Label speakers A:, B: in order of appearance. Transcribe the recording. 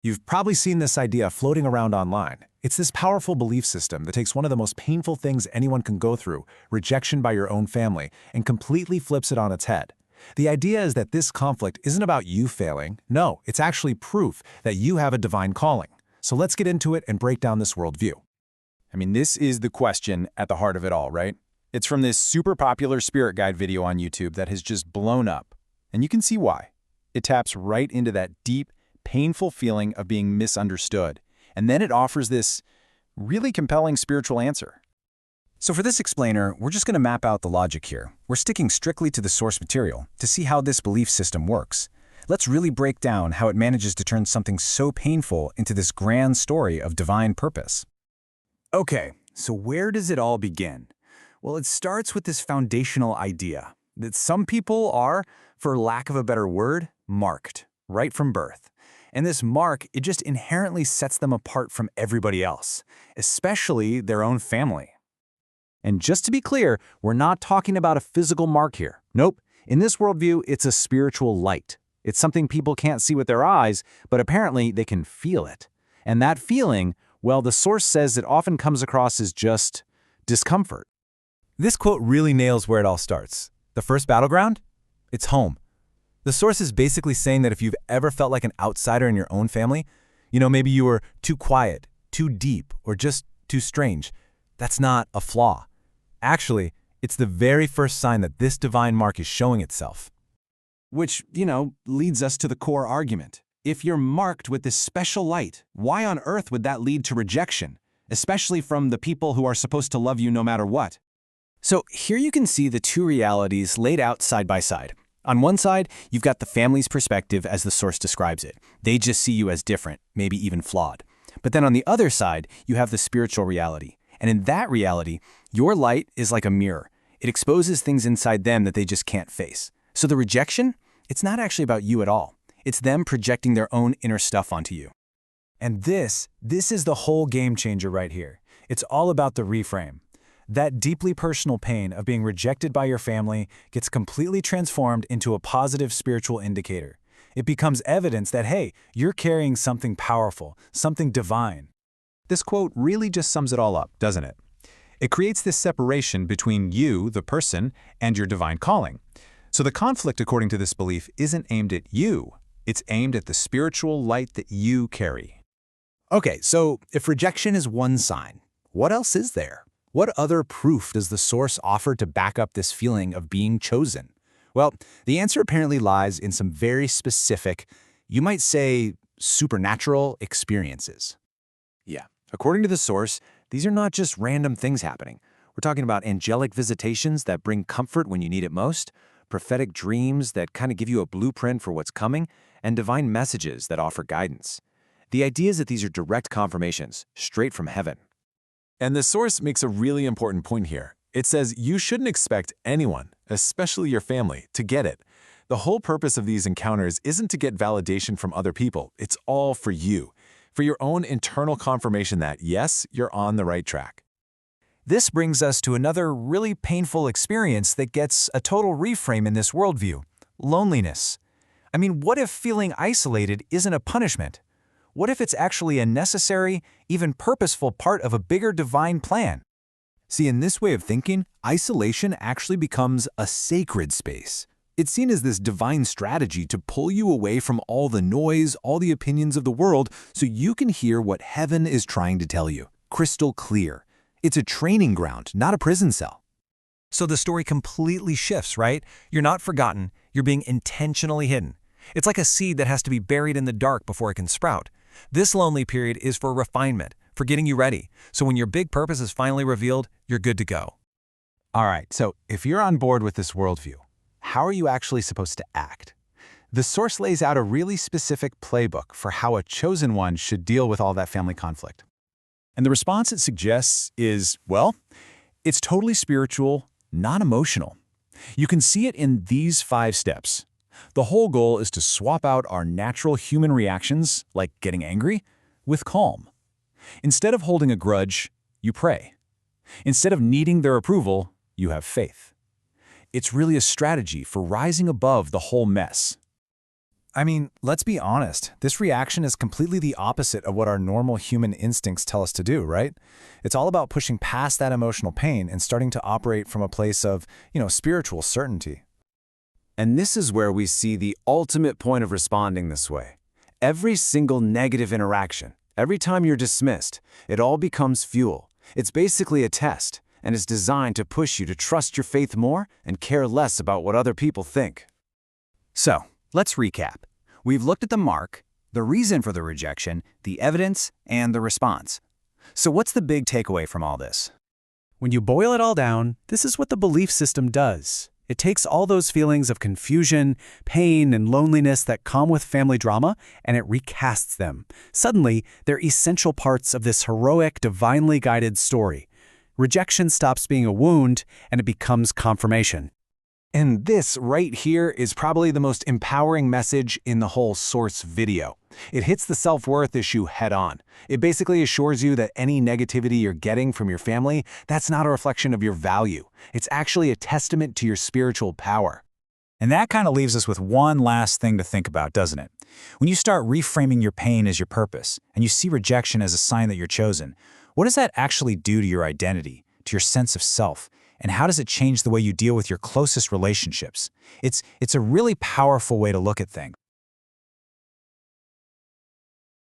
A: You've probably seen this idea floating around online. It's this powerful belief system that takes one of the most painful things anyone can go through, rejection by your own family, and completely flips it on its head. The idea is that this conflict isn't about you failing. No, it's actually proof that you have a divine calling. So let's get into it and break down this worldview.
B: I mean, this is the question at the heart of it all, right? It's from this super popular spirit guide video on YouTube that has just blown up. And you can see why. It taps right into that deep, painful feeling of being misunderstood. And then it offers this really compelling spiritual answer. So for this explainer, we're just going to map out the logic here. We're sticking strictly to the source material to see how this belief system works. Let's really break down how it manages to turn something so painful into this grand story of divine purpose. Okay, so where does it all begin? Well, it starts with this foundational idea that some people are, for lack of a better word, marked, right from birth. And this mark, it just inherently sets them apart from everybody else, especially their own family. And just to be clear, we're not talking about a physical mark here. Nope. In this worldview, it's a spiritual light. It's something people can't see with their eyes, but apparently they can feel it. And that feeling, well, the source says it often comes across as just discomfort.
A: This quote really nails where it all starts. The first battleground? It's home. The source is basically saying that if you've ever felt like an outsider in your own family, maybe you were too quiet, too deep, or just too strange, that's not a flaw. Actually, it's the very first sign that this divine mark is showing itself.
C: Which, leads us to the core argument. If you're marked with this special light, why on earth would that lead to rejection, especially from the people who are supposed to love you no matter what?
B: So here you can see the two realities laid out side by side. On one side, you've got the family's perspective as the source describes it. They just see you as different, maybe even flawed. But then on the other side, you have the spiritual reality. And in that reality, your light is like a mirror. It exposes things inside them that they just can't face. So the rejection, it's not actually about you at all. It's them projecting their own inner stuff onto you.
A: And this is the whole game changer right here. It's all about the reframe. That deeply personal pain of being rejected by your family gets completely transformed into a positive spiritual indicator. It becomes evidence that, hey, you're carrying something powerful, something divine.
D: This quote really just sums it all up, doesn't it? It creates this separation between you, the person, and your divine calling. So the conflict, according to this belief, isn't aimed at you. It's aimed at the spiritual light that you carry.
A: Okay, so if rejection is one sign, what else is there? What other proof does the source offer to back up this feeling of being chosen? Well, the answer apparently lies in some very specific, you might say, supernatural experiences.
C: Yeah. According to the source, these are not just random things happening. We're talking about angelic visitations that bring comfort when you need it most, prophetic dreams that kind of give you a blueprint for what's coming, and divine messages that offer guidance. The idea is that these are direct confirmations, straight from heaven.
D: And the source makes a really important point here. It says you shouldn't expect anyone, especially your family, to get it. The whole purpose of these encounters isn't to get validation from other people. It's all for you, for your own internal confirmation that, yes, you're on the right track.
A: This brings us to another really painful experience that gets a total reframe in this worldview: loneliness. I mean, what if feeling isolated isn't a punishment? What if it's actually a necessary, even purposeful part of a bigger divine plan? See, in this way of thinking, isolation actually becomes a sacred space. It's seen as this divine strategy to pull you away from all the noise, all the opinions of the world, so you can hear what heaven is trying to tell you, crystal clear. It's a training ground, not a prison cell. So the story completely shifts, right? You're not forgotten, you're being intentionally hidden. It's like a seed that has to be buried in the dark before it can sprout. This lonely period is for refinement, for getting you ready, so when your big purpose is finally revealed, you're good to go.
D: All right, so if you're on board with this worldview, how are you actually supposed to act? The source lays out a really specific playbook for how a chosen one should deal with all that family conflict.
A: And the response it suggests is, well, it's totally spiritual, not emotional. You can see it in these 5 steps. The whole goal is to swap out our natural human reactions, like getting angry, with calm. Instead of holding a grudge, you pray. Instead of needing their approval, you have faith. It's really a strategy for rising above the whole mess.
B: I mean, let's be honest. This reaction is completely the opposite of what our normal human instincts tell us to do, right? It's all about pushing past that emotional pain and starting to operate from a place of, spiritual certainty.
C: And this is where we see the ultimate point of responding this way. Every single negative interaction, every time you're dismissed, it all becomes fuel. It's basically a test, and it's designed to push you to trust your faith more and care less about what other people think.
A: So, let's recap. We've looked at the mark, the reason for the rejection, the evidence, and the response. So what's the big takeaway from all this?
E: When you boil it all down, this is what the belief system does. It takes all those feelings of confusion, pain, and loneliness that come with family drama, and it recasts them. Suddenly, they're essential parts of this heroic, divinely guided story. Rejection stops being a wound, and it becomes confirmation.
B: And this right here is probably the most empowering message in the whole source video. It hits the self-worth issue head on. It basically assures you that any negativity you're getting from your family, that's not a reflection of your value. It's actually a testament to your spiritual power.
A: And that kind of leaves us with one last thing to think about, doesn't it? When you start reframing your pain as your purpose, and you see rejection as a sign that you're chosen, what does that actually do to your identity, to your sense of self? And how does it change the way you deal with your closest relationships? It's a really powerful way to look at things.